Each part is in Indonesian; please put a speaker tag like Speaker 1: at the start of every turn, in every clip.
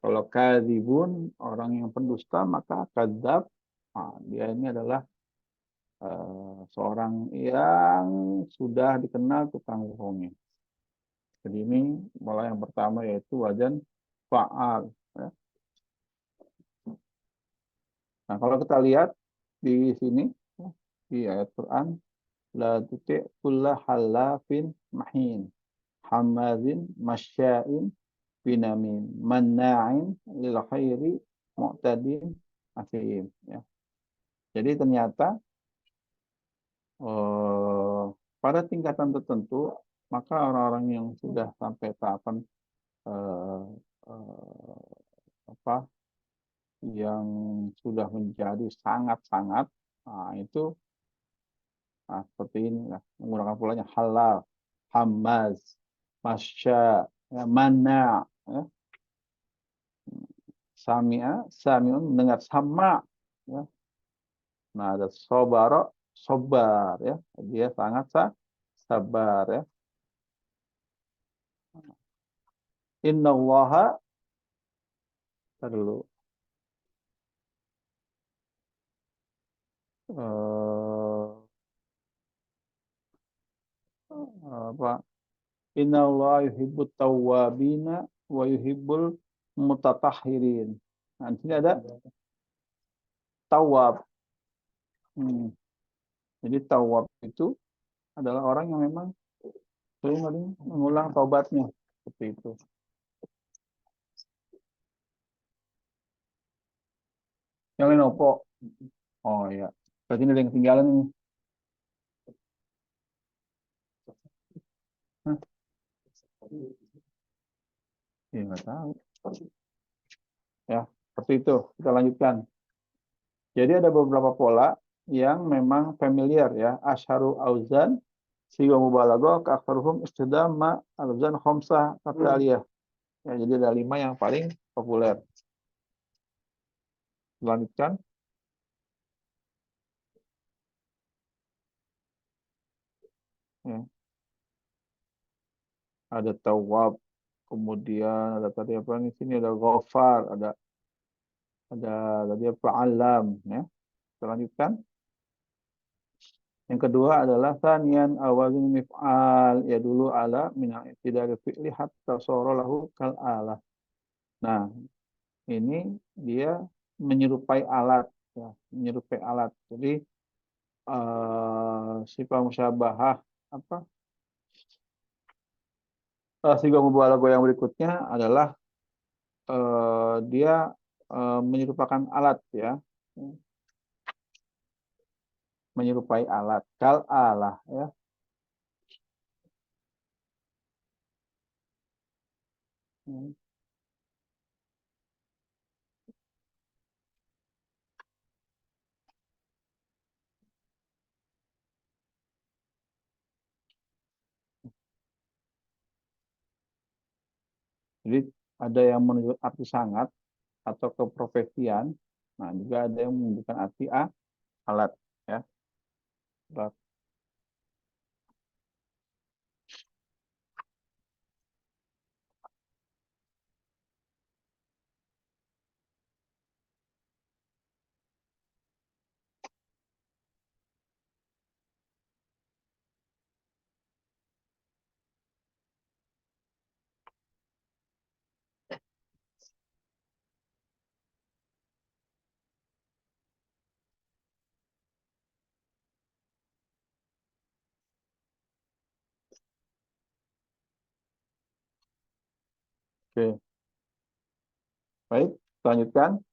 Speaker 1: Kalau kadzibun, orang yang pendusta, maka kadzab, nah, dia ini adalah seorang yang sudah dikenal tukang bohongnya. Jadi ini mulai yang pertama yaitu wazan fa'al. Ya. Nah, kalau kita lihat di sini, ya, di ayat Quran, la tuti' kulla halafin mahin, hamazin masya'in binamin, manna'in lil khairi mu'tadin asim. Ya. Jadi ternyata eh, pada tingkatan tertentu, maka orang-orang yang sudah sampai tahapan eh, eh, apa yang sudah menjadi sangat-sangat, nah, itu seperti ini ya, menggunakan polanya halal, hamaz, masya, ya, mana, ya, samia, samiun mendengar sama, ya. Nah ada sobaro, sobar, ya, dia sangat sabar, ya. Innallaha terlalu apa innallaha yuhibbut tawwabina wa yuhibbul mutatahhirin. Nanti ada tawab. Hmm. Jadi tawab itu adalah orang yang memang sering mengulang taubatnya seperti itu. Yang lain opo? Oh ya. Berarti ini ada yang ketinggalan ini. Hah? Ya nggak tahu. Ya, seperti itu. Kita lanjutkan. Jadi ada beberapa pola yang memang familiar ya. Asharu auzan, siwa mubalaghah, ka'aktsaruhum istidam ma auzan khamsah kafaliyah. Ya, jadi ada 5 yang paling populer. Lanjutkan. Ya. Ada tawab, kemudian ada tadi apa nih sini ada ghafar, ada tadi apa alam, ya. Kita lanjutkan. Yang kedua adalah sanian awazun mif'al ya dulu ala min tidak fi'li hatta sara lahu kal alah. Nah, ini dia menyerupai alat ya, menyerupai alat. Jadi sifat musyabahah apa? Siga mubalaghah yang berikutnya adalah dia menyerupakan alat ya, menyerupai alat kal alah ya. Jadi ada yang menunjuk arti sangat atau keprofesian, nah juga ada yang menunjukkan arti alat ya. Alat. Oke, baik, lanjutkan.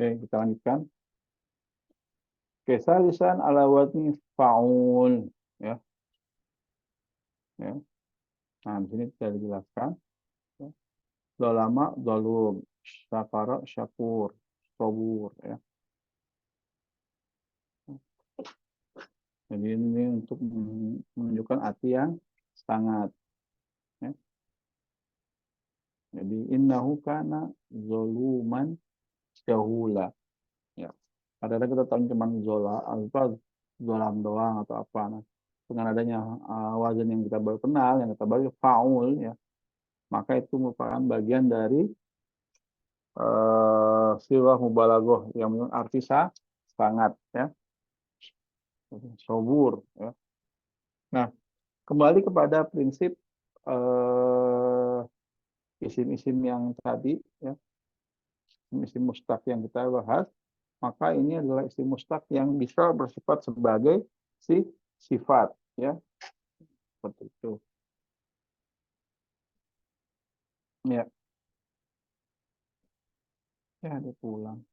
Speaker 1: Oke, kita lanjutkan. Kesalisan ala wazni faul, ya, ya. Nah, di sini bisa dijelaskan. Ya. Dolama, dolum, syakara, syakur, sobur, ya. Jadi ini untuk menunjukkan arti yang sangat. Ya. Jadi innahu kana zoluman jahula. Ya. Kadang-kadang kita tahu cuma zola, apa zolam doang atau apa. Nah, dengan adanya wazan yang kita baru kenal, yang kita baru faul, ya, maka itu merupakan bagian dari siwah mubalaghah yang arti sangat, ya, sobur, ya. Nah, kembali kepada prinsip isim-isim yang tadi, ya, isim mustaq yang kita bahas, maka ini adalah isim mustaq yang bisa bersifat sebagai sifat, ya, seperti itu. Ya, ya, dia pulang.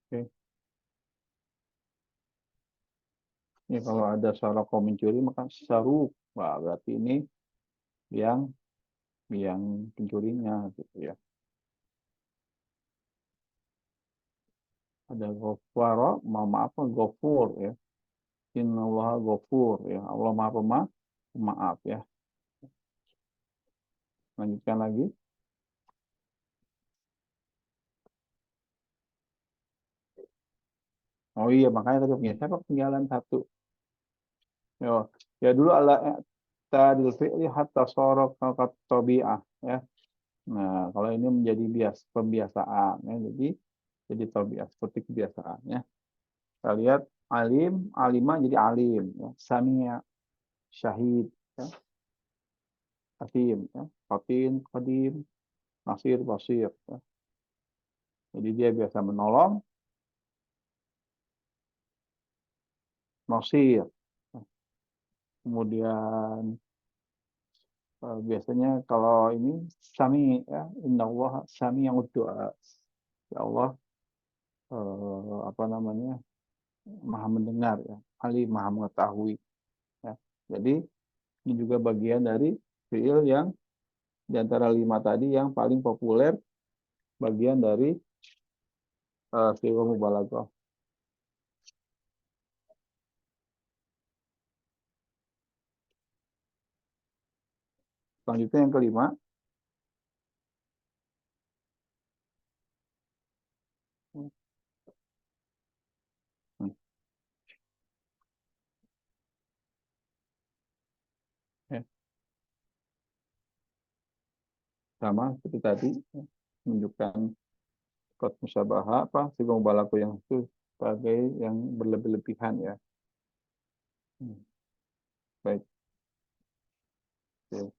Speaker 1: Oke. Ini kalau ada suara kau mencuri maka saruk. Wah, berarti ini yang pencurinya gitu, ya. Ada ghafara, maaf, ghafur, ya. Innallaha ghafur, ya. Allah Maha Pemaaf, ya. Lanjutkan lagi. Oh iya, makanya tadi punya siapa ketinggalan satu. Ya, ya dulu ala tadil fi'li hatta sorok kat tabi'ah, ya. Nah, kalau ini menjadi pembiasaan, ya. Jadi tabi'ah seperti kebiasaan, ya. Kita lihat alim, alimah jadi alim, ya. Samia, syahid, ya. Hakim, ya. Fatin, qadim, nasir, basir, ya. Jadi dia biasa menolong, nasir. Kemudian biasanya kalau ini sami, ya, innallaha sami yang doa. Ya Allah, apa namanya, maha mendengar, ya. Ali maha mengetahui, ya. Jadi ini juga bagian dari fiil yang di antara 5 tadi yang paling populer, bagian dari fiil mubalaghah. Selanjutnya yang kelima, hmm, ya, sama seperti tadi, ya, menunjukkan kot musabaha apa fiil mubalaghah yang itu sebagai yang berlebih-lebihan, ya. Hmm, baik. Oke.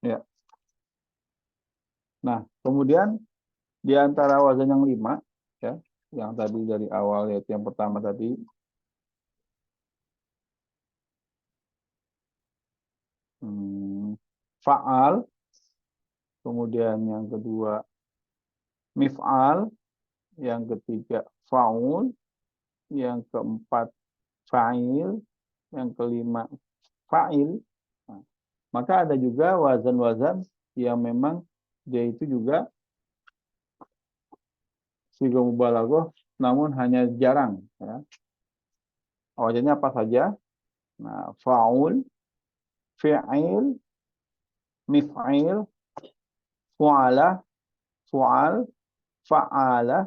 Speaker 1: Ya. Nah, kemudian di antara wazan yang 5, ya, yang tadi dari awal, yaitu yang pertama tadi, faal, kemudian yang kedua mif'al, yang ketiga faul, yang keempat fa'il, yang kelima fa'il. Nah, maka ada juga wazan-wazan yang memang dia itu juga siga mubalaghah, namun hanya jarang, ya. Wazannya apa saja? Nah, faul, fi'il, mif'il, fu'ala, fu'al, fa'ala,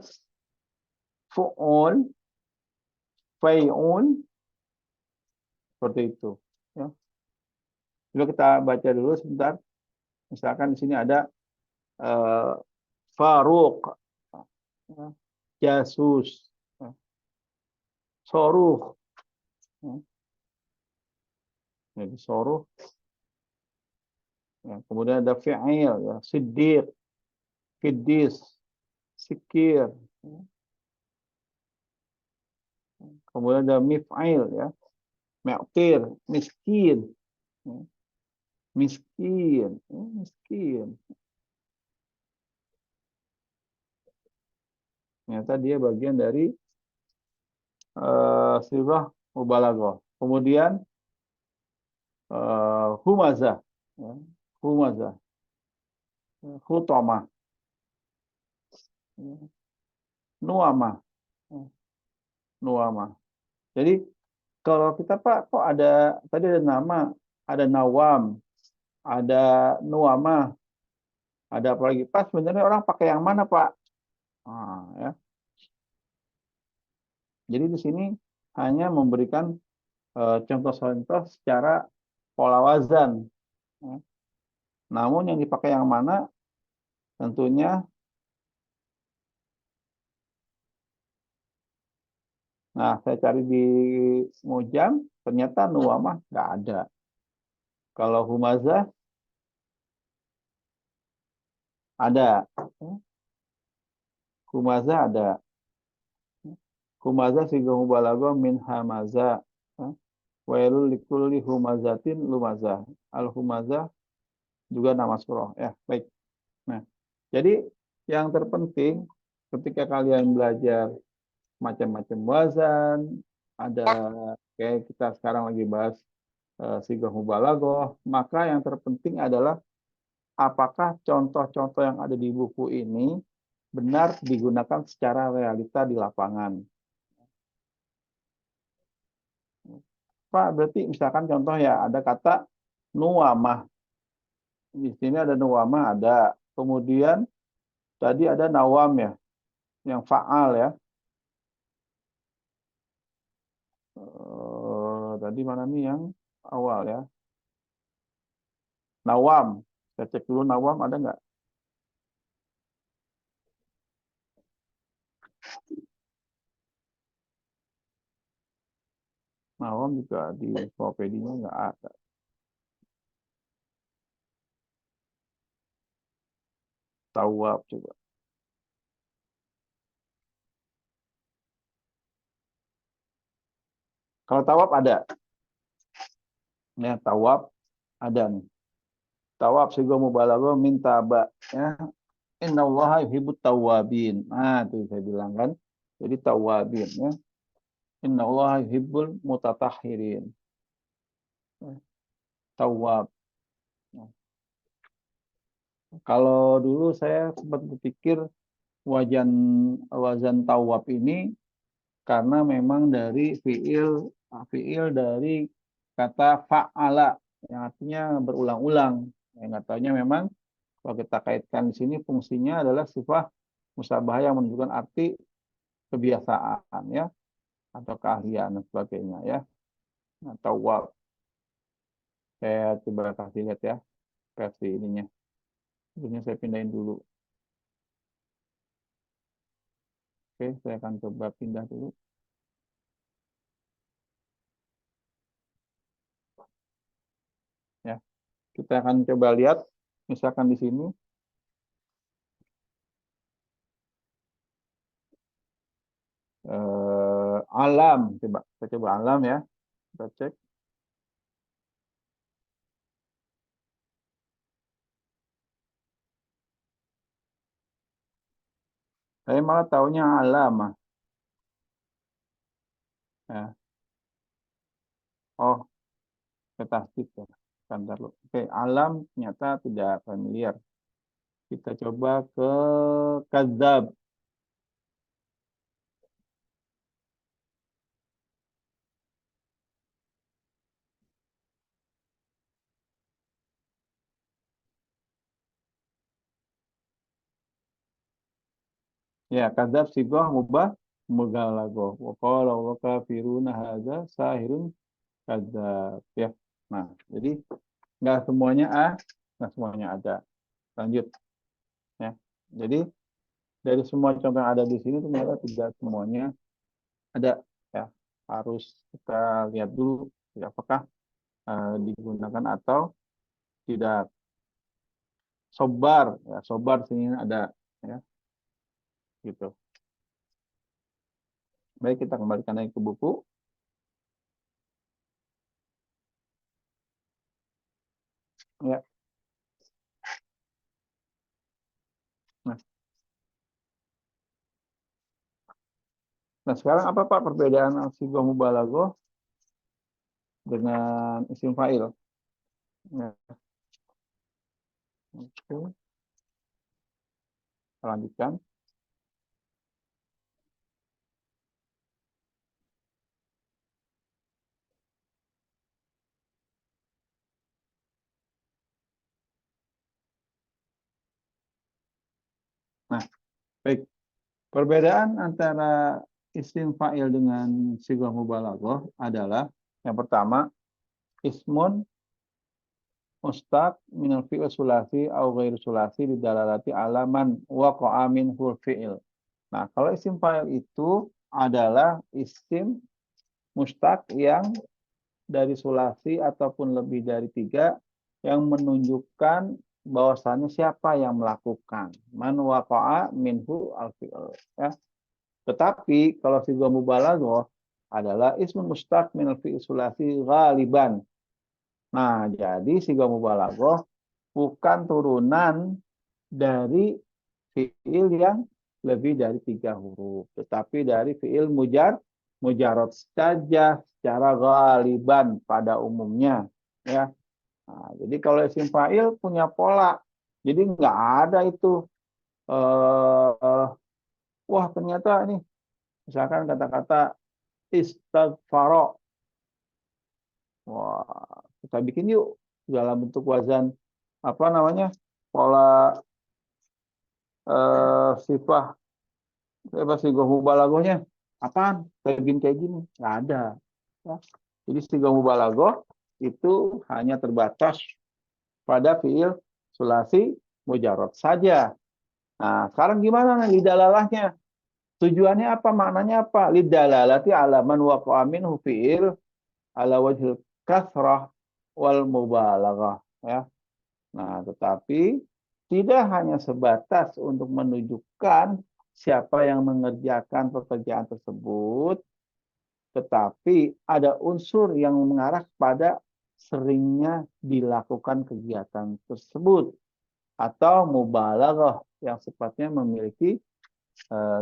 Speaker 1: fu'ul, fai'un, seperti itu, ya. Coba kita baca dulu sebentar. Misalkan di sini ada Faruq, ya. Jasus, ya. Soruh, ya. Jadi soruh, ya. Kemudian ada fi'il, ya. Siddiq, Kiddis, Sikir, ya. Kemudian ada mif'il, ya. Me'tir, miskin, ya. Miskin, ya. Miskin. Ternyata dia bagian dari sirah mubalaghah. Kemudian humazah, ya. Humazah, ya. Hutamah, ya. Nuamah, ya. Nuamah. Jadi kalau kita Pak, kok ada tadi ada nama, ada Nawam, ada Nuamah, ada apa lagi? Pas sebenarnya orang pakai yang mana Pak? Ya. Jadi di sini hanya memberikan contoh-contoh secara pola wazan. Ya. Namun yang dipakai yang mana tentunya, nah saya cari di Mujam, ternyata Nuamah nggak ada. Kalau Humazah ada. Ya. Humazah ada. Humazah siga mubalaghah min hamaza. Ya. Wailul likulli humazatin lumazah. Al humazah juga nama surah. Ya, baik. Nah, jadi yang terpenting ketika kalian belajar macam-macam wazan, ada kayak kita sekarang lagi bahas sigah mubalaghah, maka yang terpenting adalah apakah contoh-contoh yang ada di buku ini benar digunakan secara realita di lapangan. Pak, berarti misalkan contoh ya ada kata nuamah. Di sini ada nuamah ada. Kemudian tadi ada nawam ya, yang faal ya. Tadi mana nih yang awal ya? Nawam. Saya cek dulu nawam ada nggak? Nawam juga di Tokopedia nggak ada. Tawab coba. Kalau tawab ada. Ya, tawab ada nih. Tawab sigo mubalaghah min taba ya. Innallaha yuhibbut tawwabin. Nah, itu saya bilang kan. Jadi tawabin ya. Innallaha yuhibbul mutatahhirin. Tawab. Kalau dulu saya sempat berpikir wajan wazan tawab ini karena memang dari fiil dari kata fa'ala yang artinya berulang-ulang. Yang katanya memang kalau kita kaitkan di sini fungsinya adalah sifat musabahah yang menunjukkan arti kebiasaan ya atau keahlian dan sebagainya ya. Nah, tawab. Saya coba kasih lihat ya versi ininya. Ini saya pindahin dulu. Oke, saya akan coba pindah dulu. Ya, kita akan coba lihat, misalkan di sini alam, coba kita coba alam ya, kita cek. Saya malah taunya alam. Ya. Oh, tasdid ya. Bentar dulu. Oke, alam ternyata tidak familiar. Kita coba ke kadzab. Ya, kadzab sigoh mubah mugalagoh. Wa qala wa kafiruna hadza sahirun kadzab. Ya. Nah, jadi nggak semuanya A, nggak semuanya ada. Lanjut. Ya. Jadi dari semua contoh yang ada di sini ternyata tidak semuanya ada, ya. Harus kita lihat dulu ya, apakah digunakan atau tidak. Sobar, ya, sobar sini ada, ya, gitu. Baik, kita kembalikan lagi ke buku. Ya. Nah, sekarang apa Pak perbedaan sigah mubalaghah dengan isim fa'il? Ya, oke. Kita lanjutkan. Nah, baik. Perbedaan antara isim fa'il dengan sigah mubalaghah adalah yang pertama, ismun mustaq minal fi'il sulasi au ghair sulasi didalalati alaman waqa'a minhul fi'il. Nah, kalau isim fa'il itu adalah isim mustaq yang dari sulasi ataupun lebih dari 3 yang menunjukkan bahwasannya siapa yang melakukan. Man waqa'a minhu al-fi'il. Ya. Tetapi kalau sigah mubalaghah adalah ismun mustaq min al-fi'il sulasi ghaliban. Nah, jadi sigah mubalaghah bukan turunan dari fiil yang lebih dari 3 huruf, tetapi dari fiil mujarad saja secara ghaliban pada umumnya, ya. Nah, jadi kalau isim fa'il punya pola, jadi nggak ada itu wah ternyata ini misalkan kata-kata istighfaro, wah kita bikin yuk dalam bentuk wazan apa namanya pola sifah apa sigah mubalaghahnya apaan kayak gini nggak ada, ya. Jadi sigah mubalaghah itu hanya terbatas pada fiil sulasi mujarad saja. Nah, sekarang gimana nih lidalalahnya? Tujuannya apa? Maknanya apa? Lidalalati alaman waqa'a minhu fiil ala wajhil kasrah wal mubalaghah, ya. Nah, tetapi tidak hanya sebatas untuk menunjukkan siapa yang mengerjakan pekerjaan tersebut, tetapi ada unsur yang mengarah kepada seringnya dilakukan kegiatan tersebut atau mubalaghah yang sifatnya memiliki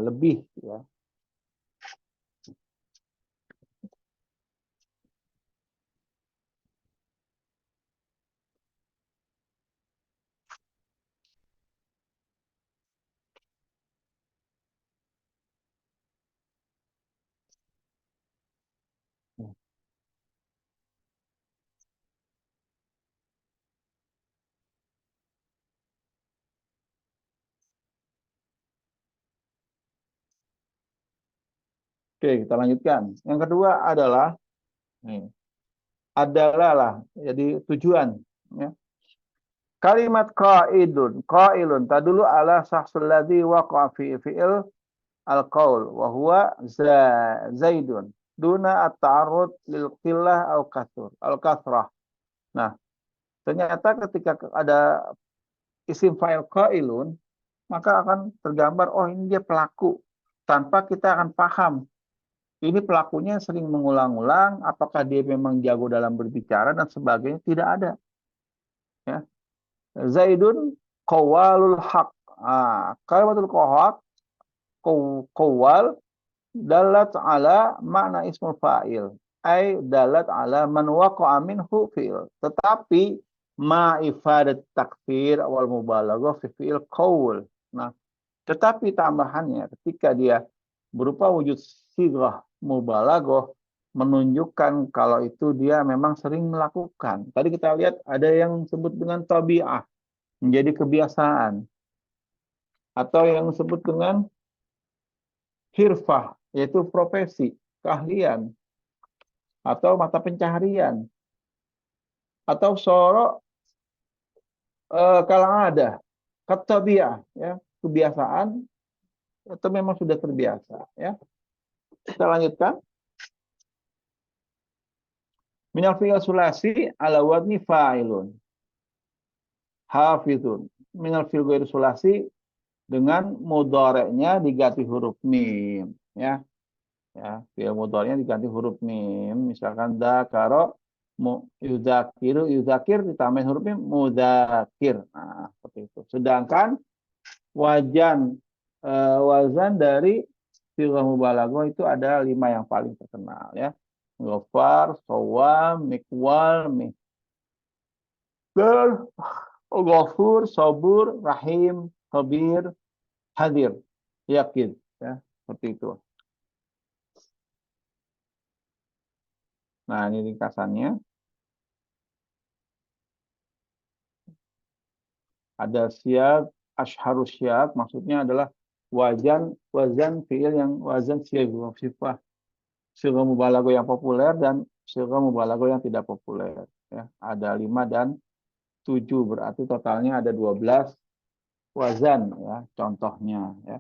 Speaker 1: lebih, ya. Oke, kita lanjutkan. Yang kedua adalah nih, lah, jadi tujuan, ya. Kalimat qailun tadulu ala syakhsul ladzi waqa'a fi fi'il al-qaul wa huwa zaidun duna at-ta'arrud lil qillah al-kathrah. Nah, ternyata ketika ada isim fa'il qailun, maka akan tergambar oh ini dia pelaku, tanpa kita akan paham ini pelakunya sering mengulang-ulang, apakah dia memang jago dalam berbicara dan sebagainya, tidak ada, ya. Zaidun qawalul haq. Kalimatul qawhaq qawal dalat ala makna ismul fa'il. Ay dalat ala man waqa'a minhu fi'il. Tetapi ma ifadat takfir awal mubalaghah fi fi'il qawl. Nah, tetapi tambahannya ketika dia berupa wujud sighah mubalaghah menunjukkan kalau itu dia memang sering melakukan. Tadi kita lihat ada yang disebut dengan tabi'ah, menjadi kebiasaan, atau yang disebut dengan hirfah, yaitu profesi, keahlian, atau mata pencaharian, atau soro kalang ada, katabiah, ya, kebiasaan atau memang sudah terbiasa, ya. Kita lanjutkan. Minal fi'il sulasi ala wadni fa'ilun. Hafizun. Minal fi'il ghairi sulasi dengan mudhari'nya diganti huruf mim, ya. Ya, fi'il mudhari'nya diganti huruf mim. Misalkan dzakara yuzakiru, yuzakir ditambahin huruf mim mudzakir. Nah, seperti itu. Sedangkan wazan dari sighah mubalaghah itu ada 5 yang paling terkenal, ya. Ghafar, Shawwam, Miqwal, Mihdar, Ghafur, Sabur, Rahim, Khabir, Hadir, Yakin, ya, seperti itu. Nah, ini ringkasannya. Ada siag, asyharus siag, maksudnya adalah wazan fiil yang wazan sifah, sighah mubalaghah yang populer dan sighah mubalaghah yang tidak populer, ya. Ada 5 dan 7, berarti totalnya ada 12 wazan, ya, contohnya, ya.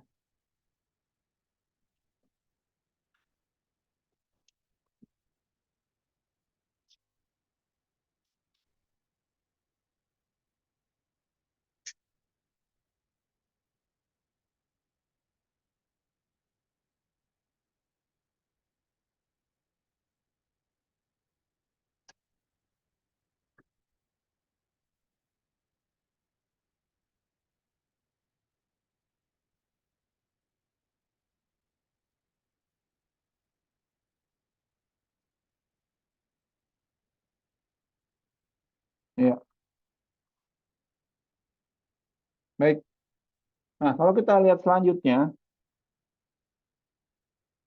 Speaker 1: Ya, baik. Nah, kalau kita lihat selanjutnya,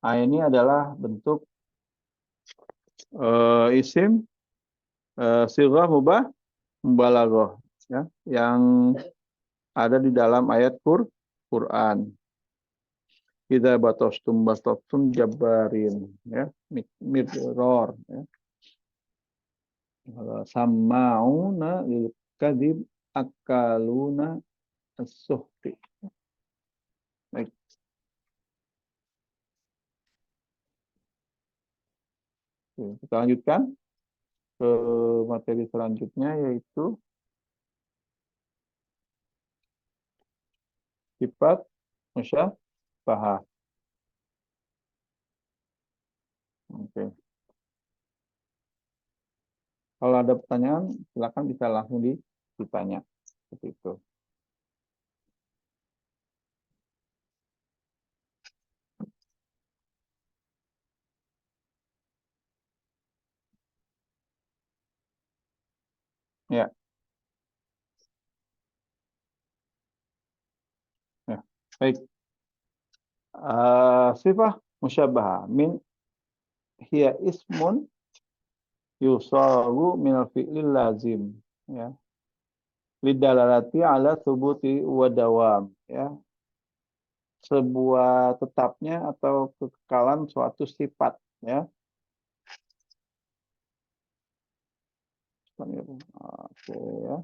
Speaker 1: nah ini adalah bentuk isim sighah mubalaghah, ya, yang ada di dalam ayat Quran. Idza batostum jabarin, ya, midror, ya. Sama'una lil kadzib akaluna as-suhti. Baik, kita lanjutkan ke materi selanjutnya, yaitu sifat musyabbahah. Oke. Kalau ada pertanyaan, silakan bisa langsung ditanya. Seperti itu. Ya, ya. Baik. Sifat musyabbahah min hiya ismun yusawu minal fi'lil lazim, ya, lidalalati ala thubuti wa dawam, ya, sebuah tetapnya atau kekekalan suatu sifat, ya. Oke, ya.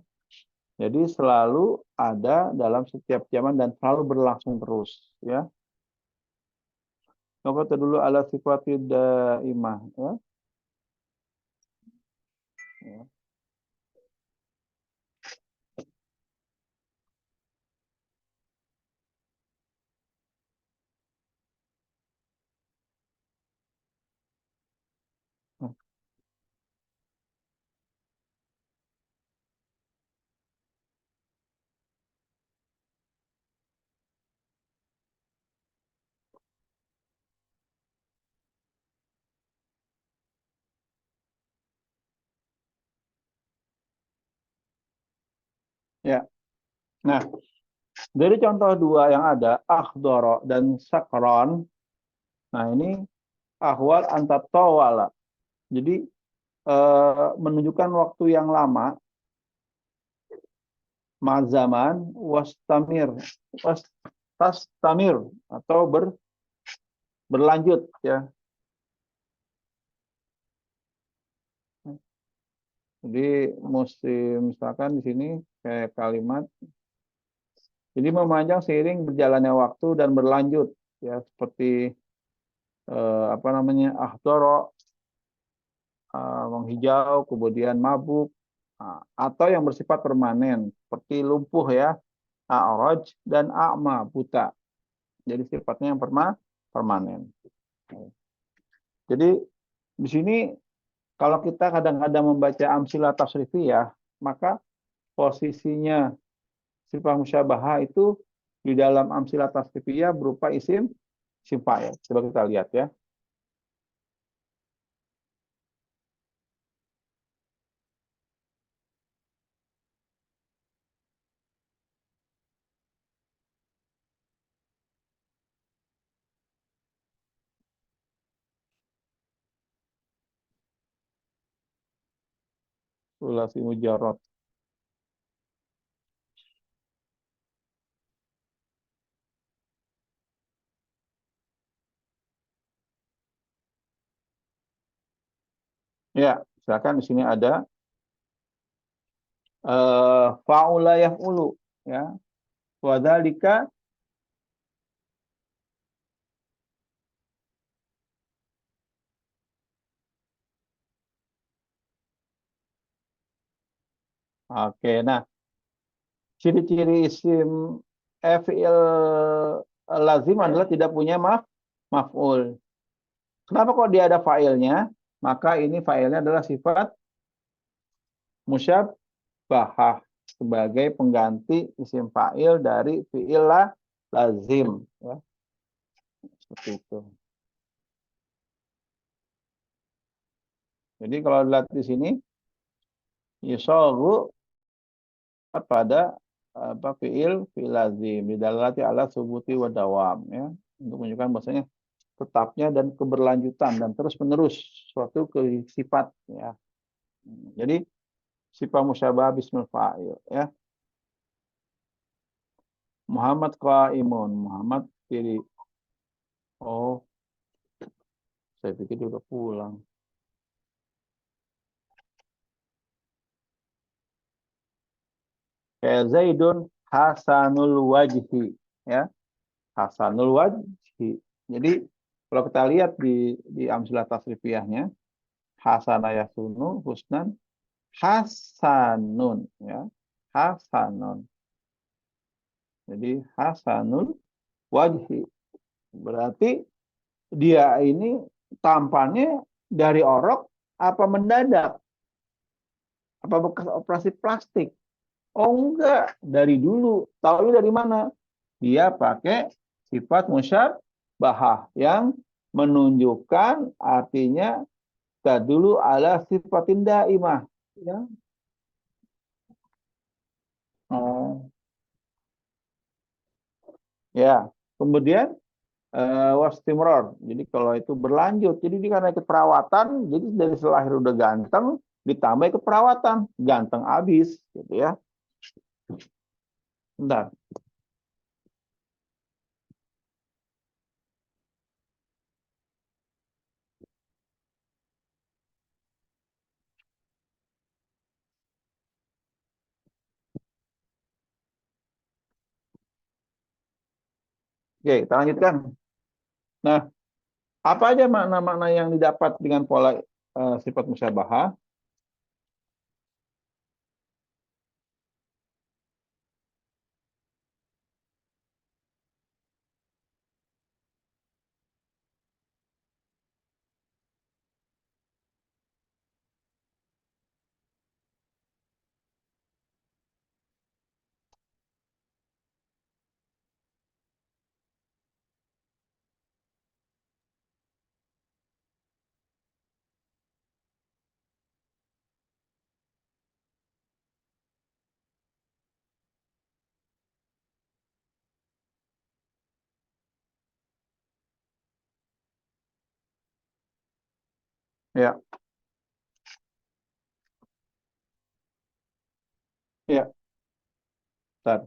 Speaker 1: Jadi selalu ada dalam setiap zaman dan selalu berlangsung terus, ya. Coba dulu ala sifati daimah, ya. Ya. Ya. Nah, dari contoh dua yang ada, akhdoro dan sakron, nah ini ahwal antatawala. Jadi menunjukkan waktu yang lama, mazaman, wastamir, atau berlanjut, ya. Jadi mesti misalkan di sini kayak kalimat Jadi memanjang seiring berjalannya waktu dan berlanjut ya seperti apa namanya ahdara, menghijau, kemudian mabuk, atau yang bersifat permanen seperti lumpuh ya, a'raj dan a'ma, buta. Jadi sifatnya yang permanen. Jadi di sini kalau kita kadang-kadang membaca amsilah tasrifiyah, maka posisinya sifat musyabahah itu di dalam amsilah tasrifiyah berupa isim fa'il. Coba kita lihat ya. Sulasi mujarrad. Ya, misalkan di sini ada fa'ula yaf'ulu ya. Wadzalika, oke. Nah, ciri-ciri isim fi'il lazim adalah tidak punya maf'ul. Kenapa kok dia ada fa'ilnya? Maka ini fa'ilnya adalah sifat musyabahah sebagai pengganti isim fa'il dari fi'il lazim ya, seperti itu. Jadi kalau dilihat di sini yusagu pada apa fi'il lazim didalalati ala subuti wa dawam ya, untuk menunjukkan bahwasanya tetapnya dan keberlanjutan dan terus menerus suatu sifat ya. Jadi sifat musyabah bismil fa'il ya. Muhammad qaimun, Muhammad diri. Oh, saya pikir dia udah pulang. Kayak Zaidun hasanul wajhi ya. Hasanul wajhi. Jadi kalau kita lihat di amsilah tasrifiyahnya, hasana yasunu husnan hasanun ya. Hasanun. Jadi hasanul wajhi. Berarti dia ini tampannya dari orok apa mendadak? Apa bekas operasi plastik? Oh enggak, dari dulu. Tahu dari mana? Dia pakai sifat musyabahah yang menunjukkan artinya tadulu ala sifatin daimah. Ya. Oh, ya. Kemudian wastimror. Jadi kalau itu berlanjut, jadi dia karena ikut perawatan, jadi dari selahir udah ganteng, ditambah ikut perawatan, ganteng abis, gitu ya. Bentar. Oke, kita lanjutkan. Nah, apa aja makna-makna yang didapat dengan pola sifat musyabahah? Ya, ya, bentar.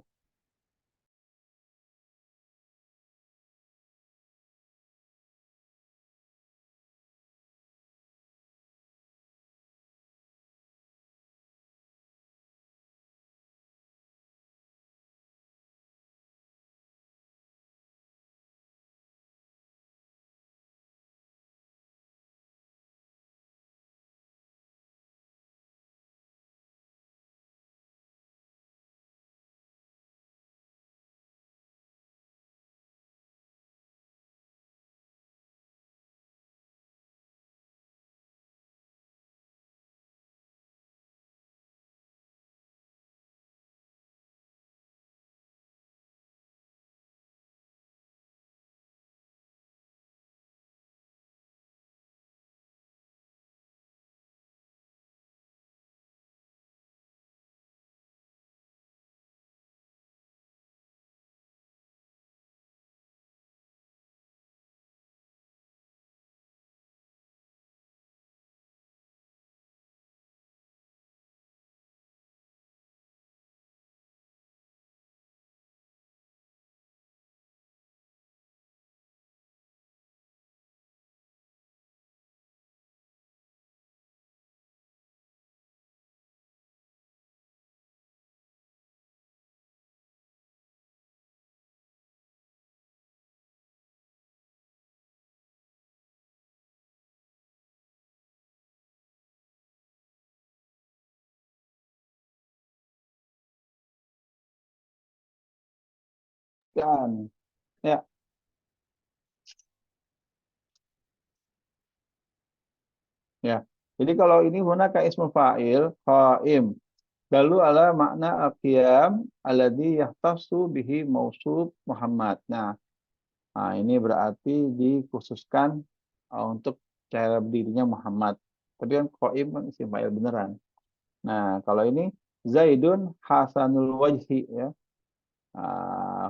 Speaker 1: lanjutkan. Ya, ya. Jadi kalau ini hunaka ismul fa'il qaim. Lalu ala makna al-qiyam alladhi yahtassu bihi mausuf Muhammad. Nah, ini berarti dikhususkan untuk cara berdirinya Muhammad. Tapi kan qaim kan isim fa'il beneran. Nah, kalau ini Zaidun hasanul wajhi ya.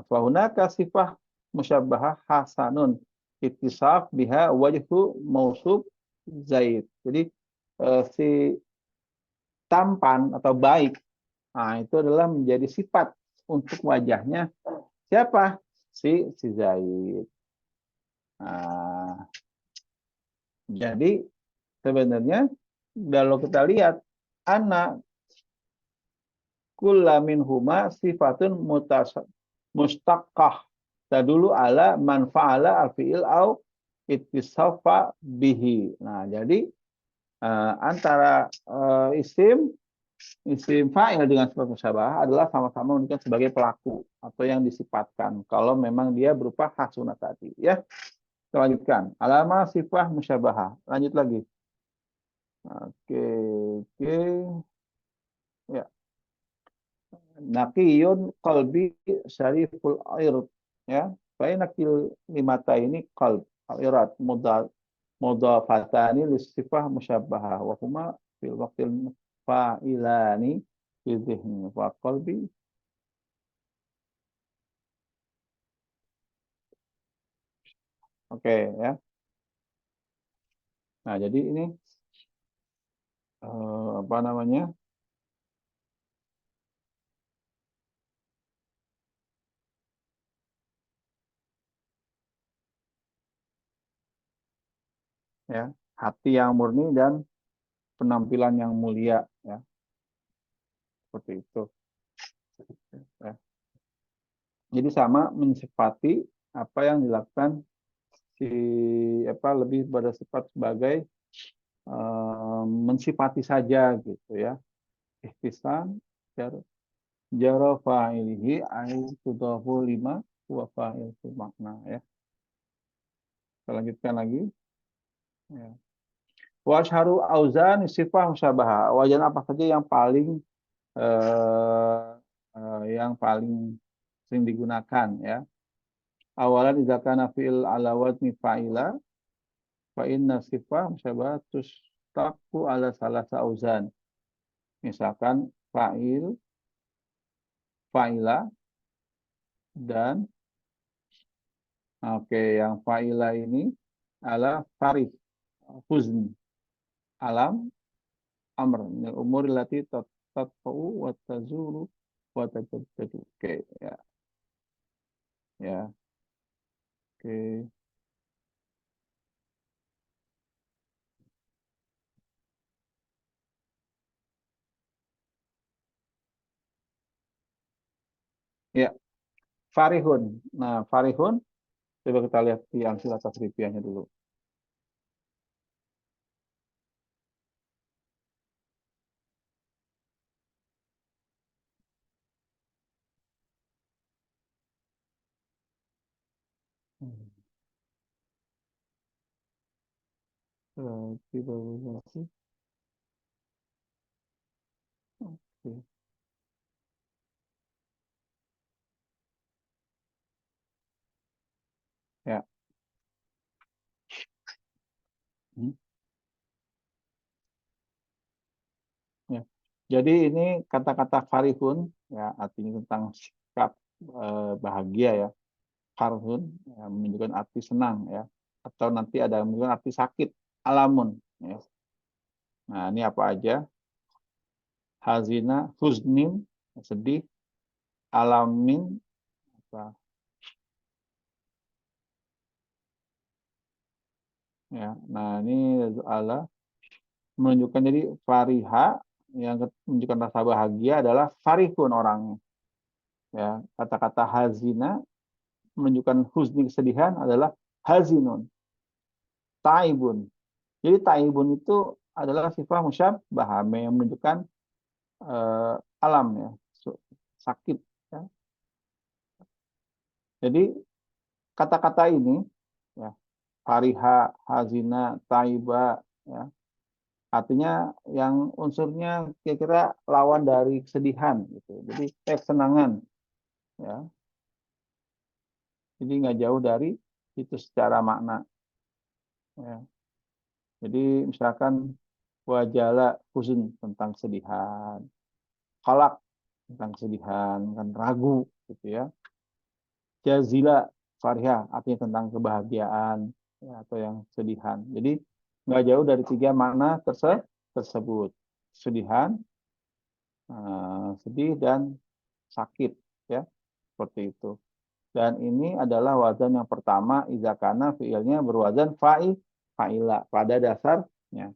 Speaker 1: Fahunaka sifah musyabbahah hasanun ittisaf biha wajhu mausuf Zaid. Jadi si tampan atau baik, nah itu adalah menjadi sifat untuk wajahnya siapa? Si Zaid. Nah, jadi sebenarnya kalau kita lihat anak kulla minhuma sifatun mustaqqah tadulu ala man fa'ala al-fi'il au ittisafa bihi. Nah, jadi antara isim fa'il dengan sifat musyabah adalah sama-sama menunjukkan sebagai pelaku atau yang disifatkan kalau memang dia berupa hasuna tadi ya. Kita lanjutkan. Alama sifat musyabahah. Lanjut lagi. Oke, oke. Ya. Naqiyun qalbi syariful ird ya. Bainakil limata ini qalb al-irad mudafatani lisifah musyabbahah wa huma fil waqtil fa'ilani fi dhihni wa qalbi. Oke ya. Nah, jadi ini apa namanya? Ya, hati yang murni dan penampilan yang mulia ya, seperti itu ya. Jadi sama mensifati apa yang dilakukan si apa lebih pada sifat sebagai mensifati saja gitu ya. Ihtisan jar jara fa'ilihi ai tudahu lima wa fa'il itu makna ya. Kita lanjutkan lagi ya. Wa asharu auzan sifah musyabahah. Wajan apa saja eh, yang paling sering digunakan ya. Awalan idza kana fi'il ala wazni fa'ila fa inna sifah musyabah tustaqu ala salasa auzan. Misalkan fa'il, fa'ila dan oke yang fa'ila ini adalah farih, huzn, alam, amr, min umuri lati tatfa'u wa tazuru wa tajaddadu. Oke ya. Ya. Oke. Ya, farihun. Nah, farihun coba kita lihat di amsilah tasrifiyahnya dulu. Hmm. Berarti berarti. Oke. Ya. Hmm. Ya. Jadi ini kata-kata farihun ya artinya tentang sikap bahagia ya. Farhun ya, menunjukkan arti senang ya. Atau nanti ada menunjukkan arti sakit, alamun ya. Nah, ini apa aja? Hazina, huznin, sedih, alamin apa ya. Nah, ini ala menunjukkan jadi fariha yang menunjukkan rasa bahagia adalah farihun orangnya ya. Kata-kata hazina menunjukkan husni kesedihan adalah hazinun, taibun. Jadi taibun itu adalah sifat musyabbah yang menunjukkan alam ya, sakit ya. Jadi kata-kata ini, ya, fariha, hazina, taiba, ya, artinya yang unsurnya kira-kira lawan dari kesedihan, gitu. Jadi kesenangan, ya. Jadi nggak jauh dari itu secara makna. Ya. Jadi misalkan wajala huzn tentang kesedihan, kolak tentang kesedihan, kan ragu, gitu ya. Jazila farha artinya tentang kebahagiaan, ya, atau yang kesedihan. Jadi nggak jauh dari tiga makna tersebut. Kesedihan, sedih dan sakit, ya, seperti itu. Dan ini adalah wazan yang pertama izakana fiilnya berwazan fa'ila pada dasarnya.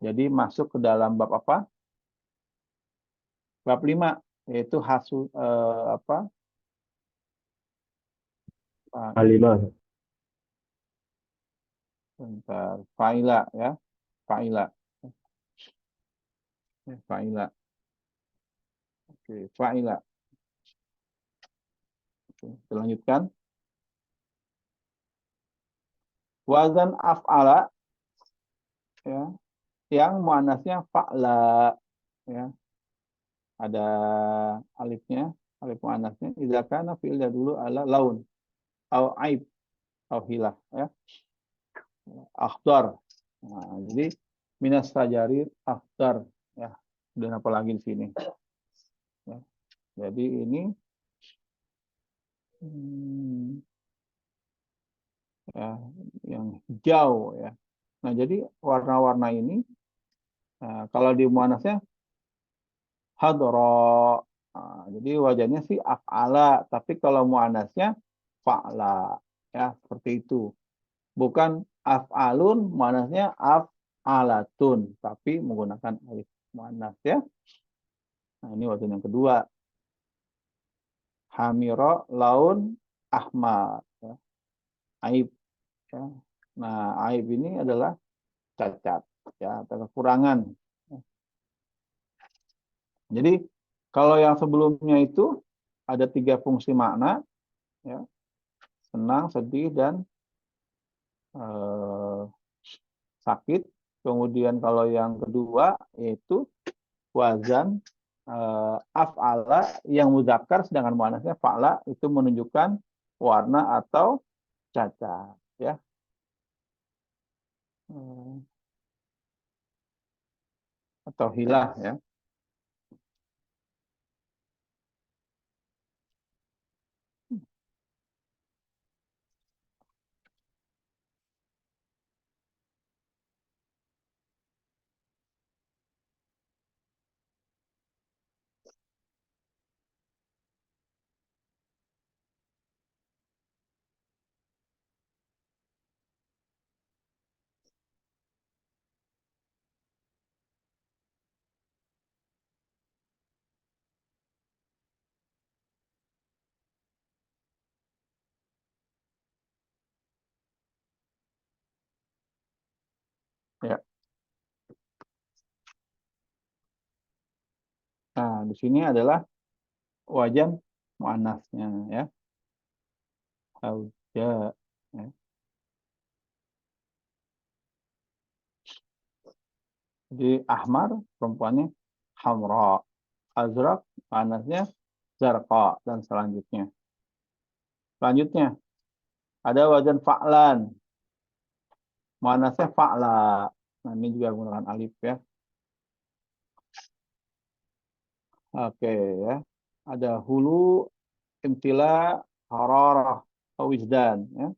Speaker 1: Jadi masuk ke dalam bab apa? Bab 5 yaitu apa?
Speaker 2: Kalimah.
Speaker 1: Bentar, fa'ila, ya. Fa'ila. Fa'ila. Oke, fa'ila. Oke, kita lanjutkan. Wazan af'ala, ya, yang muannasnya fa'la, ya. Ada alifnya, alif muannasnya. Idza kana fi'il dulu ala laun au aib au hilah, ya. Akhdar. Nah, jadi minas tajarir akhdar, ya. Dan apa lagi di sini? Ya. Jadi ini hmm, ya, yang hijau, ya. Nah, jadi warna-warna ini kalau di muannasnya hadra. Nah, jadi wajahnya sih af'ala, tapi kalau muannasnya fa'la, ya, seperti itu. Bukan af'alun, muannasnya af'alatun, tapi menggunakan alif muannas, ya. Nah, ini wazan yang kedua. Hamiro laun ahmar, ya. Aib, ya. Nah, aib ini adalah cacat, ya, atau kekurangan. Jadi kalau yang sebelumnya itu ada tiga fungsi makna, ya, senang, sedih, dan eh, sakit. Kemudian kalau yang kedua yaitu wazan af'ala yang muzakkar, sedangkan muannasnya fa'la, itu menunjukkan warna atau cacat, ya. Hmm, atau hilah, ya. Ya. Nah, di sini adalah wajan muannasnya, ya. Auja, ya. Jadi ahmar perempuannya hamra, azraq muannasnya zarqa, dan selanjutnya. Selanjutnya ada wajan fa'lan, muannasnya fa'la. Nah, ini juga menggunakan alif, ya. Oke, ya. Ada hulu, imtila, hararah, wijdan, ya.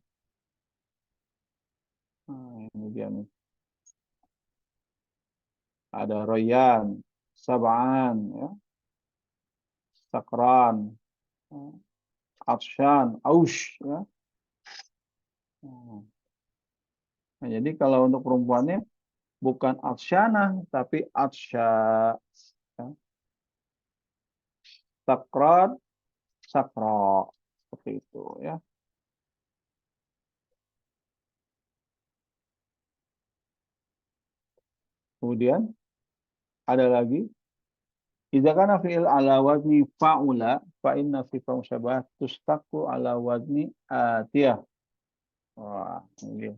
Speaker 1: Nah, ini dia nih. Ada royan, sab'an, ya. Sakran, ya. Atsyan, aush, ya. Nah, jadi kalau untuk perempuannya bukan atsyana tapi atsya, ya. Sakran, sakra, seperti itu, ya. Kemudian ada lagi Idza kana fi'il ala wazni fa'ula fa inna sifat musyabah tustaqu ala wazni atiyah. Wah, ini.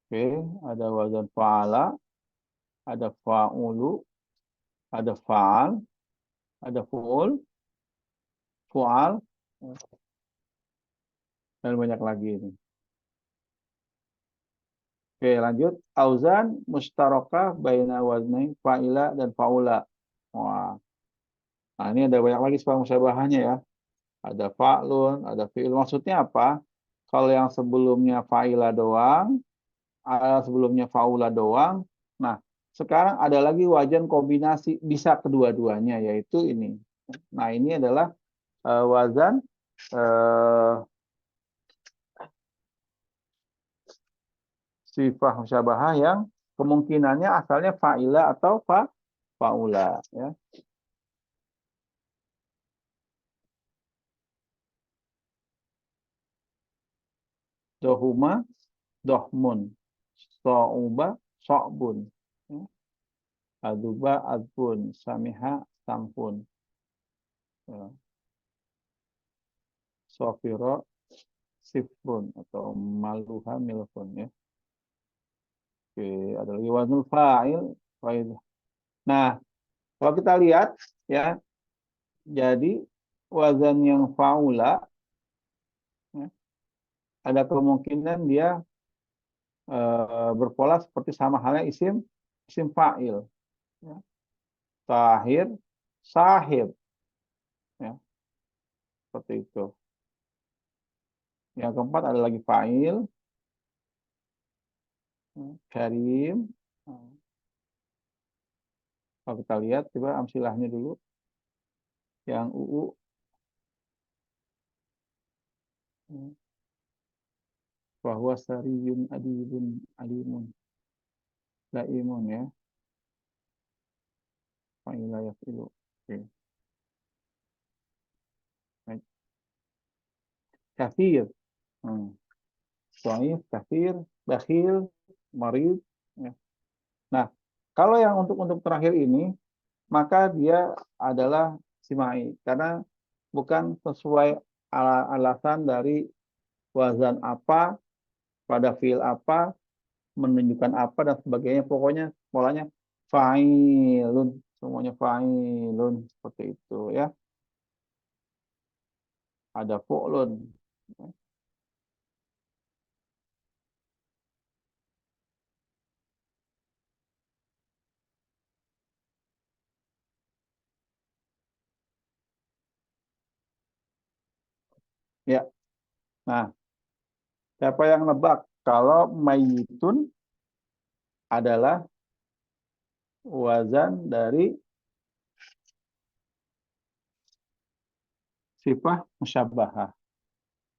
Speaker 1: Oke, ada wazan fa'ala, ada fa'ulu, ada fa'al, ada fu'ul, fu'al, dan banyak lagi ini. Oke, lanjut. Auzan mustarokah baina wazni fa'ila dan fa'ula. Wah. Nah, ini ada banyak lagi sifat musyabahannya ya. Ada fa'lun, ada fi'il. Maksudnya apa? Kalau yang sebelumnya fa'ila doang, sebelumnya fa'ula doang. Nah, sekarang ada lagi wajan kombinasi bisa kedua-duanya, yaitu ini. Nah, ini adalah wazan sifat musyabahah yang kemungkinannya asalnya fa'ila atau fa'ula. Ya. Dohuma, dohmun. So'uba, so'bun. Ya. Aduba, adbun. Samiha, sampun. Ya. Sofiro, sifrun. Atau maluha, milfun. Ya. Oke, ada lagi waznul fa'il. Nah, kalau kita lihat, ya, jadi wazan yang fa'ula, ya, ada kemungkinan dia berpola seperti sama halnya isim fa'il. Ya. Tahir, sahib. Ya, seperti itu. Yang keempat ada lagi fa'il, karim. Kalau kita lihat, coba amsilahnya dulu. Yang UU. Bahwa sariyun adibun alimun. Laimun ya. Fa'ila yafilu. Oke. Baik. Kafir. Soif, kafir, bakhil, marid. Ya. Nah, kalau yang untuk terakhir ini, maka dia adalah simai. Karena bukan sesuai alasan dari wazan apa, pada fiil apa, menunjukkan apa, dan sebagainya. Pokoknya polanya fa'ilun. Semuanya fa'ilun. Seperti itu ya. Ada fu'lun. Ya. Nah, siapa yang nebak kalau mayitun adalah wazan dari sifat musyabbahah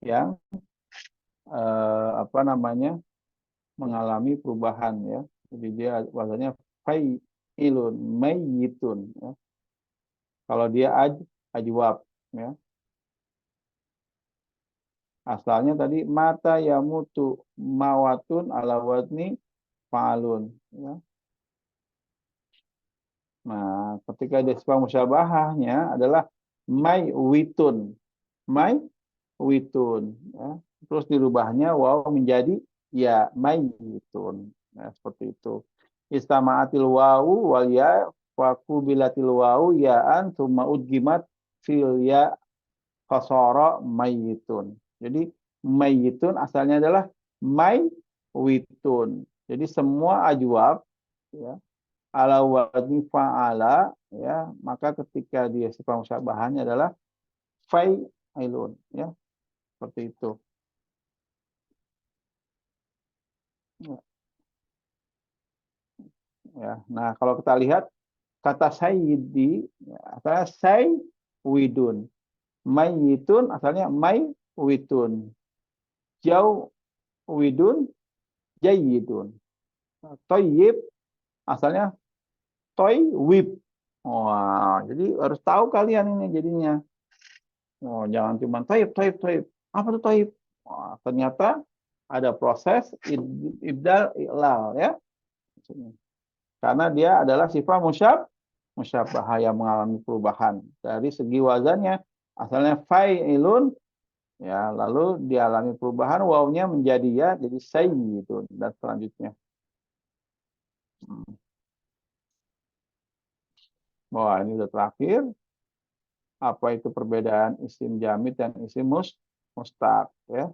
Speaker 1: yang apa namanya mengalami perubahan ya. Jadi dia wazannya fa'ilun, mayyitun ya. Kalau dia ajwab ya. Asalnya tadi mata yamutu mawatun ala wazni fa'alun ya. Nah, ketika dia sifat musyabahahnya adalah may witun. May witun ya. Terus dirubahnya waw menjadi ya mayyitun. Nah, seperti itu. Istama'atil wawu wal ya faqubilatil wawu ya'an tsumma udgimat fil ya fasara mayyitun. Jadi mayyitun asalnya adalah maywitun. Jadi semua ajwab ya ala wazni fa'ala ya, maka ketika dia sifat musyabahannya adalah fa'ilun ya. Seperti itu. Ya. Nah, kalau kita lihat kata sayyidi ya, asalnya saywidun. Mayyitun asalnya maywitun. Jauh widun jayyidun. Toyib asalnya toywib. Wah, jadi harus tahu kalian ini jadinya. Oh, jangan cuma toyib, toyib, toyib. Apa tuh toyib? Wah, ternyata ada proses ibdal ilal ya. Karena dia adalah sifat musyabahah yang mengalami perubahan. Dari segi wazannya, asalnya fa'ilun, ya, lalu dialami perubahan, wawnya menjadi ya, jadi sayyidun, dan selanjutnya. Wah, ini udah terakhir. Apa itu perbedaan isim jamid dan isim mustaq, ya?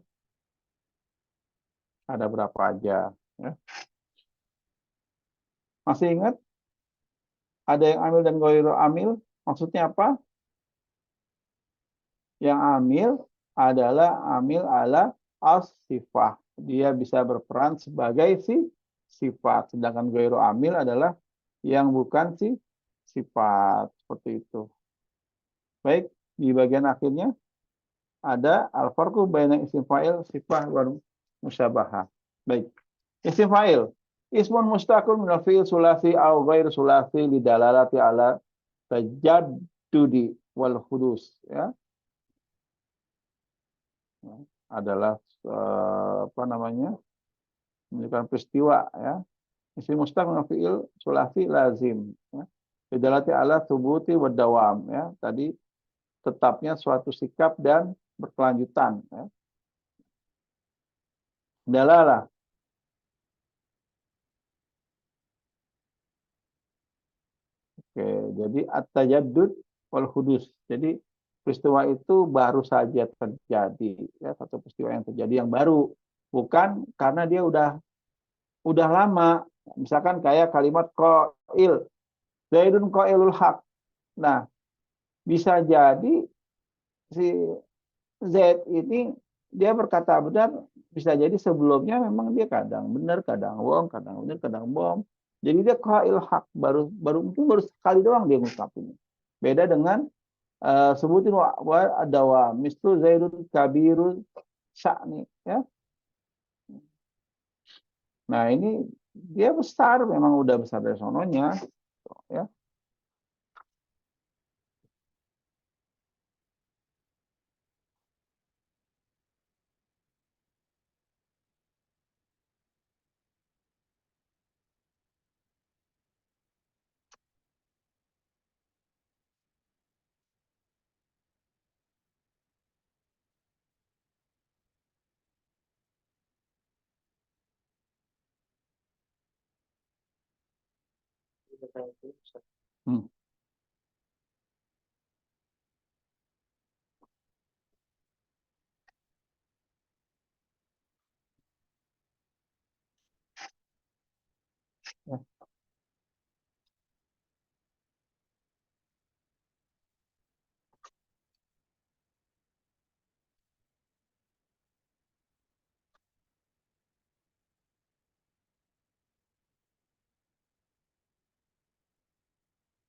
Speaker 1: Ada berapa aja, ya? Masih ingat? Ada yang amil dan ghairu amil? Maksudnya apa? Yang amil adalah amil ala as-sifah. Dia bisa berperan sebagai sifat. Sedangkan ghairu amil adalah yang bukan sifat. Seperti itu. Baik, di bagian akhirnya ada al-farqu baina isim fa'il sifah wal musyabahah. Baik. Isim fa'il. Ismun mustaqil min fi'il sulasi au ghair sulasi lidalalati ala tajaddudi wal hudus, ya. Adalah apa namanya? Menunjukkan peristiwa, ya. Isim mustaqil min fi'il sulasi lazim, ya. Lidalati ala thubuti wa dawam, ya. Tadi tetapnya suatu sikap dan berkelanjutan, ya. Dalalah. Oke, jadi at-tajaddud wal hudus. Jadi peristiwa itu baru saja terjadi, ya, satu peristiwa yang terjadi yang baru, bukan karena dia udah lama. Misalkan kayak kalimat qail, Zaidun qailul haq. Nah, bisa jadi si Zaid ini dia berkata benar, bisa jadi sebelumnya memang dia kadang benar, kadang bohong, kadang benar, kadang bohong. Jadi dia qail haq, baru mungkin baru sekali doang dia ngungkapin. Beda dengan sebutin wa adawa mislu zaidun kabirun sya'ni, ya. Nah, ini dia besar, memang udah besar dari sononya, ya. Hmm. Ya.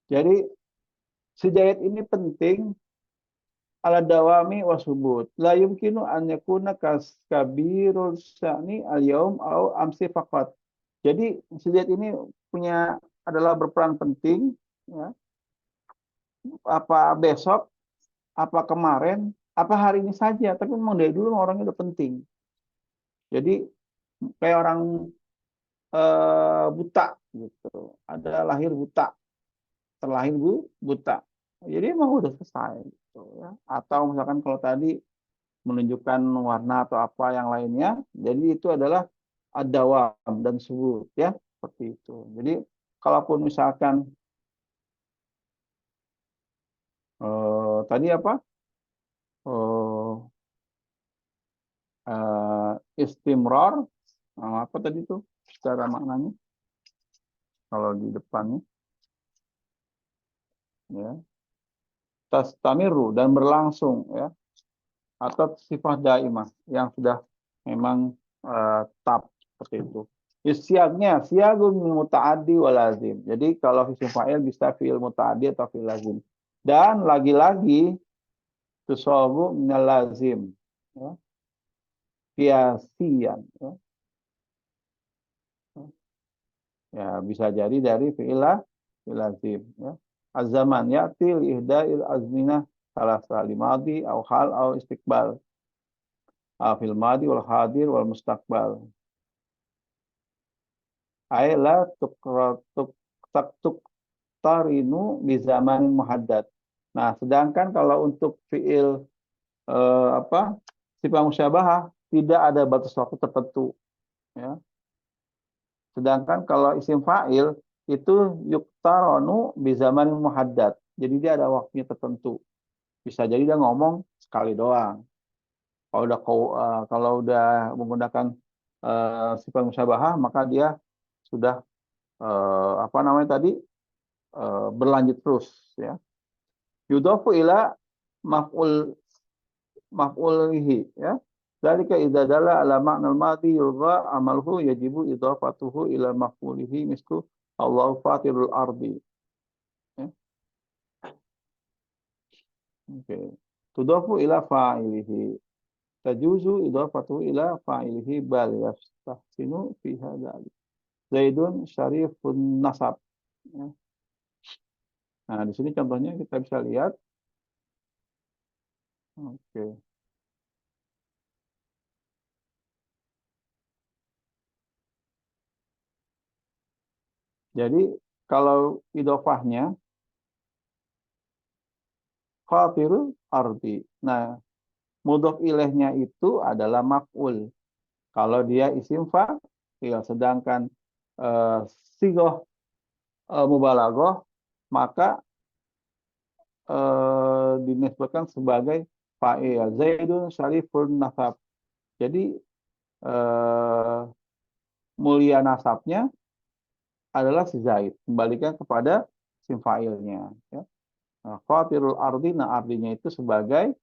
Speaker 1: Jadi sejayat ini penting ala dawami wasubut. La yumkinu an yakuna kabirul sya'ni al-yaum au amsi faqat. Jadi sejayat ini adalah berperan penting, ya. Apa besok, apa kemarin, apa hari ini saja, tapi memang dari dulu orangnya udah penting. Jadi kayak orang buta gitu. Ada lahir buta, terlahir buta. Jadi emang udah selesai gitu, ya. Atau misalkan kalau tadi menunjukkan warna atau apa yang lainnya, jadi itu adalah adawam dan subut, ya, seperti itu. Jadi kalaupun misalkan tadi apa? eh Istimror, apa tadi itu secara maknanya kalau di depannya, ya, tastamiru dan berlangsung, ya, atau sifat daimah yang sudah memang tetap seperti itu. Siagnya siagun mutaaddi wa lazim. Jadi kalau isim fa'il bisa fi'il mutaaddi atau fi'il lazim. Dan lagi-lagi tusabu minal lazim, ya, kiasian, ya. Ya, bisa jadi dari fi'il lazim, ya. Az-zaman ya'ti li ihda'il azminah salah sali madi au hal au istiqbal. Fil madi wal hadir wal mustaqbal. Ay la tuk tuk tak tuk yuktarinu bi zamanin muhaddad. Nah, sedangkan kalau untuk fiil apa? Sifat musyabahah tidak ada batas waktu tertentu, ya. Sedangkan kalau isim fa'il itu yuktaronu bi zamanin muhaddad. Jadi dia ada waktunya tertentu. Bisa jadi dia ngomong sekali doang. Kalau udah menggunakan sifat musyabahah maka dia sudah apa namanya tadi berlanjut terus, ya. Yudhafu ila maf'ul maf'ulihi, ya. Dzalika idza dalla ala ma'nal madhi yulgha amalhu yajibu idhafatuhu ila maf'ulihi mislu Allahu fatirul ardi. Ya. Oke. Tudhafu ila fa'ilihi. Tajuzu idhafatuhu ila fa'ilihi bal yastahsinu fi hadzal. Zaidun syarifun nasab. Ya. Nah, di sini contohnya kita bisa lihat. Oke. Jadi kalau idofahnya khatirul ardi. Nah, mudhof ilaihnya itu adalah maf'ul. Kalau dia isim fa'il, sedangkan eh, sigoh mubalaghah maka dinisbatkan sebagai fa'il. Zaidun syarifun nasab. Jadi eh, mulia nasabnya adalah si Zaid. Kembalikan kepada isim fa'ilnya. Ya. Nah, khatirul ardi, nah artinya itu sebagai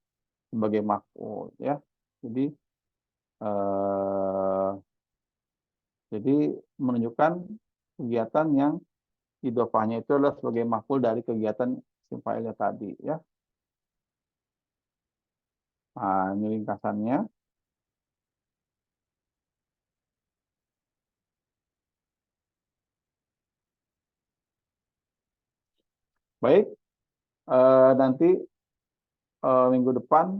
Speaker 1: maf'ul, ya. Jadi eh, jadi menunjukkan kegiatan yang idofahnya itu adalah sebagai maf'ul dari kegiatan isim fa'ilnya tadi, ya. Nah, ini ringkasannya. Baik, nanti minggu depan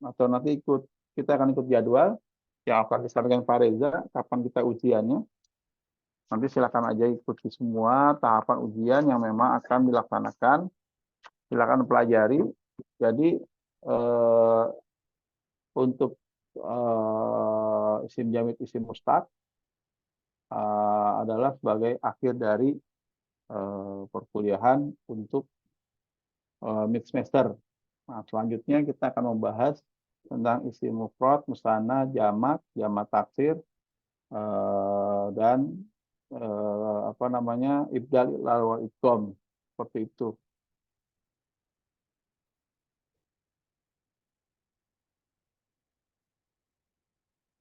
Speaker 1: atau nanti kita akan ikut jadwal yang akan disampaikan Pak Reza kapan kita ujiannya. Nanti silakan aja ikuti semua tahapan ujian yang memang akan dilaksanakan. Silakan pelajari. Jadi eh, untuk isim jamid isim mustaq adalah sebagai akhir dari perkuliahan untuk mid semester. Nah, selanjutnya kita akan membahas tentang isim mufrad, musanna, jamak, jamak taksir, dan apa namanya ibdal wal idgham, seperti itu.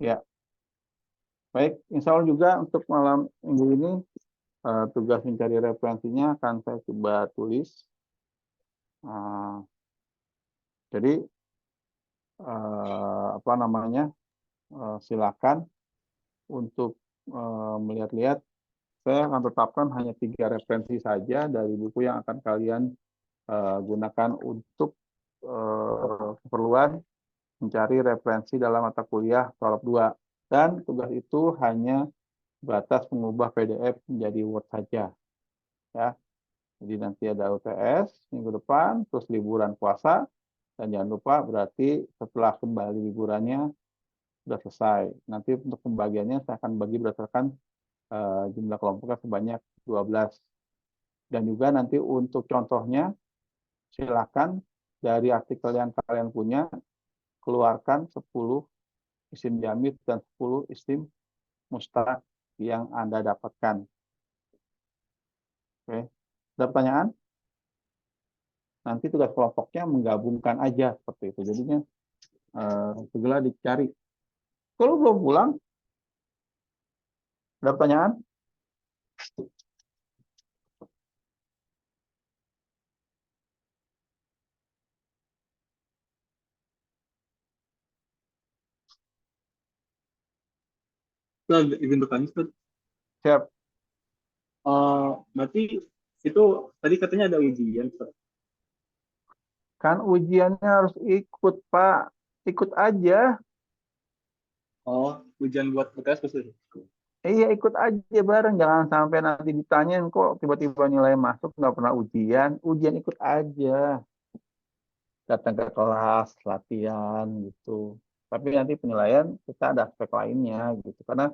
Speaker 1: Ya, baik. Insya Allah juga untuk malam minggu ini tugas mencari referensinya akan saya coba tulis. Uh, jadi apa namanya silakan untuk melihat-lihat. Saya akan tetapkan hanya 3 referensi saja dari buku yang akan kalian gunakan untuk keperluan mencari referensi dalam mata kuliah Tolab 2. Dan tugas itu hanya batas mengubah PDF menjadi Word saja. Ya. Jadi nanti ada UTS minggu depan, terus liburan puasa, dan jangan lupa berarti setelah kembali liburannya sudah selesai. Nanti untuk pembagiannya saya akan bagi berdasarkan jumlah kelompoknya sebanyak 12. Dan juga nanti untuk contohnya, silakan dari artikel yang kalian punya, keluarkan 10 isim jamid dan 10 isim mustaq yang Anda dapatkan. Oke. Ada pertanyaan? Nanti tugas kelompoknya menggabungkan aja seperti itu. Jadinya segera dicari. Kalau belum pulang, ada pertanyaan?
Speaker 2: Ustaz, izin bertanya, Ustaz.
Speaker 1: Siap.
Speaker 2: Berarti itu tadi katanya ada ujian, Ustaz.
Speaker 1: Kan ujiannya harus ikut, Pak. Ikut aja.
Speaker 2: Oh, ujian buat UTS, Ustaz.
Speaker 1: Iya ikut aja bareng, jangan sampai nanti ditanyain kok tiba-tiba nilai masuk nggak pernah ujian. Ujian ikut aja, datang ke kelas, latihan gitu. Tapi nanti penilaian kita ada aspek lainnya gitu. Karena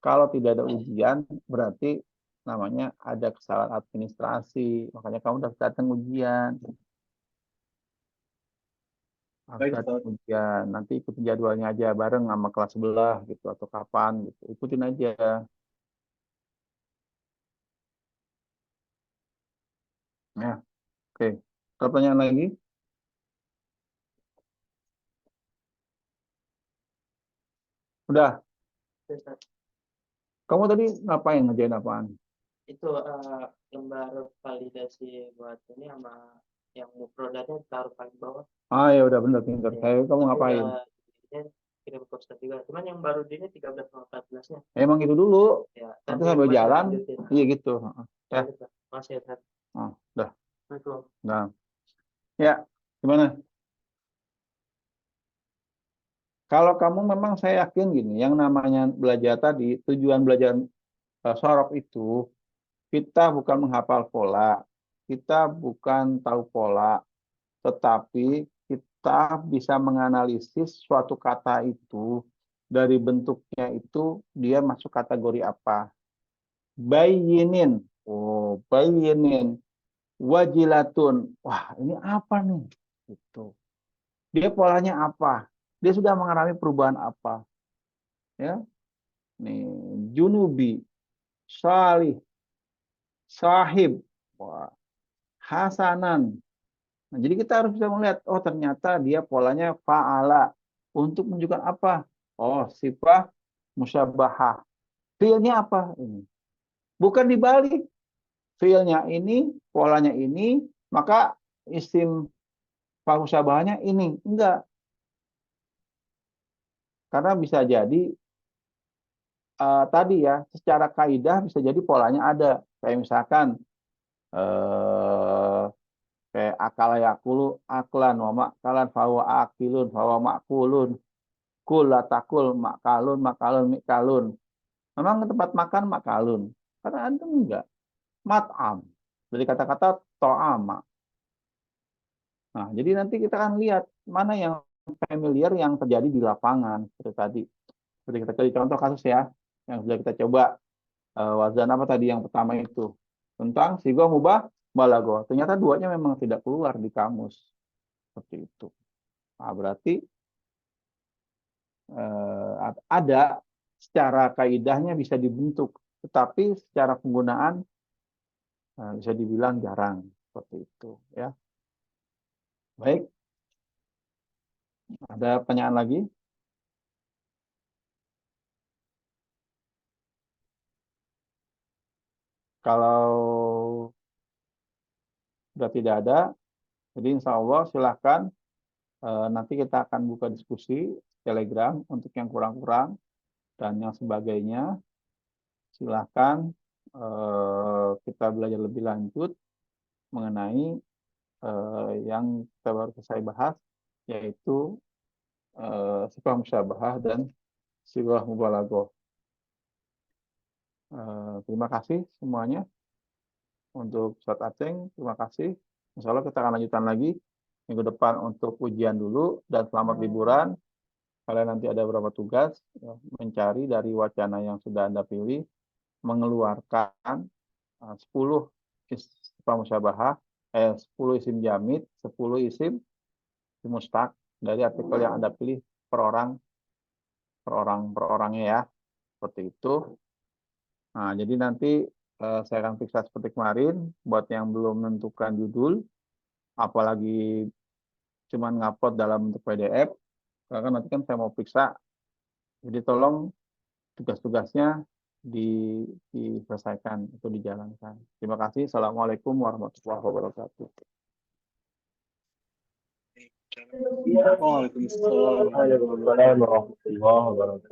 Speaker 1: kalau tidak ada ujian berarti namanya ada kesalahan administrasi. Makanya kamu harus datang ujian, harus
Speaker 2: Baik,
Speaker 1: datang
Speaker 2: Ustaz.
Speaker 1: ujian. Nanti ikutin jadwalnya aja bareng sama kelas sebelah gitu atau kapan gitu. Ikutin aja. Ya, oke. Pertanyaan lagi? Udah.
Speaker 3: Ustaz.
Speaker 1: Kamu tadi ngapain ngerjain apaan?
Speaker 3: Itu lembar validasi buat ini sama yang mufradatnya taruh paling bawah.
Speaker 1: Ah ya udah bener pinter.
Speaker 3: Ya,
Speaker 1: Saya kamu
Speaker 3: tapi
Speaker 1: ngapain?
Speaker 3: kirim ke Ustaz juga. Cuman yang baru di ini 13 sama 14-nya.
Speaker 1: Emang itu dulu.
Speaker 3: Ya,
Speaker 1: Nanti
Speaker 3: yang
Speaker 1: sambil
Speaker 3: masih
Speaker 1: jalan.
Speaker 3: lanjutin.
Speaker 1: Iya gitu. Ya.
Speaker 3: Masih ya, Ustaz.
Speaker 1: Udah.
Speaker 3: Betul.
Speaker 1: Nah. Ya. Gimana? Kalau kamu memang saya yakin gini, yang namanya belajar tadi, tujuan belajar sorop itu, kita bukan menghafal pola, kita bukan tahu pola, tetapi kita bisa menganalisis suatu kata itu dari bentuknya itu dia masuk kategori apa. Bayinin, oh bayinin, wajilatun, wah ini apa nih? Gitu. Dia polanya apa? Dia sudah mengalami perubahan apa? Ya, nih junubi, salih, sahib, wah, hasanan. Nah, jadi kita harus bisa melihat, oh ternyata dia polanya fa'ala. Untuk menunjukkan apa? Oh, sifat musyabahah. Fiilnya apa? Ini. Bukan dibalik. Fiilnya ini, polanya ini, maka isim musyabahahnya ini. Enggak. Karena bisa jadi, tadi ya, secara kaidah bisa jadi polanya ada. Kayak misalkan, eh, kayak akal yakulu, aklan, wa makalan, fawa akilun, fawa makulun. Kul latakul makalun makalun mikalun. Memang ke tempat makan makalun. Karena ada enggak mat'am. Dari kata-kata to'ama. Nah, jadi nanti kita akan lihat mana yang familiar yang terjadi di lapangan seperti tadi. Seperti kita kasih contoh kasus ya yang sudah kita coba wazan apa tadi yang pertama itu tentang sigo mubah balago. Ternyata duanya memang tidak keluar di kamus seperti itu. Nah, berarti ada secara kaidahnya bisa dibentuk, tetapi secara penggunaan bisa dibilang jarang seperti itu. Ya, baik. Ada pertanyaan lagi? Kalau sudah tidak ada, jadi insya Allah silahkan nanti kita akan buka diskusi Telegram untuk yang kurang-kurang dan yang sebagainya. Silahkan kita belajar lebih lanjut mengenai yang kita baru selesai bahas, yaitu sifat musyabahah dan sifat mubalaghah. Terima kasih semuanya untuk Ustadz Aceng. Terima kasih. Insya Allah kita akan lanjutkan lagi minggu depan untuk ujian dulu dan selamat liburan. Kalian nanti ada beberapa tugas ya, mencari dari wacana yang sudah Anda pilih, mengeluarkan 10 sifat musyabahah, 10 isim jamid, 10 isim mustaq dari artikel yang Anda pilih per orang per orangnya ya. Seperti itu. Nah, jadi nanti saya akan periksa seperti kemarin buat yang belum menentukan judul, apalagi cuman ngupload dalam bentuk PDF, karena nanti kan saya mau periksa. Jadi tolong tugas-tugasnya diselesaikan atau dijalankan. Terima kasih. Assalamualaikum warahmatullahi wabarakatuh.
Speaker 2: Waalaikumsalam.
Speaker 4: Waalaikumsalam warahmatullahi wabarakatuh.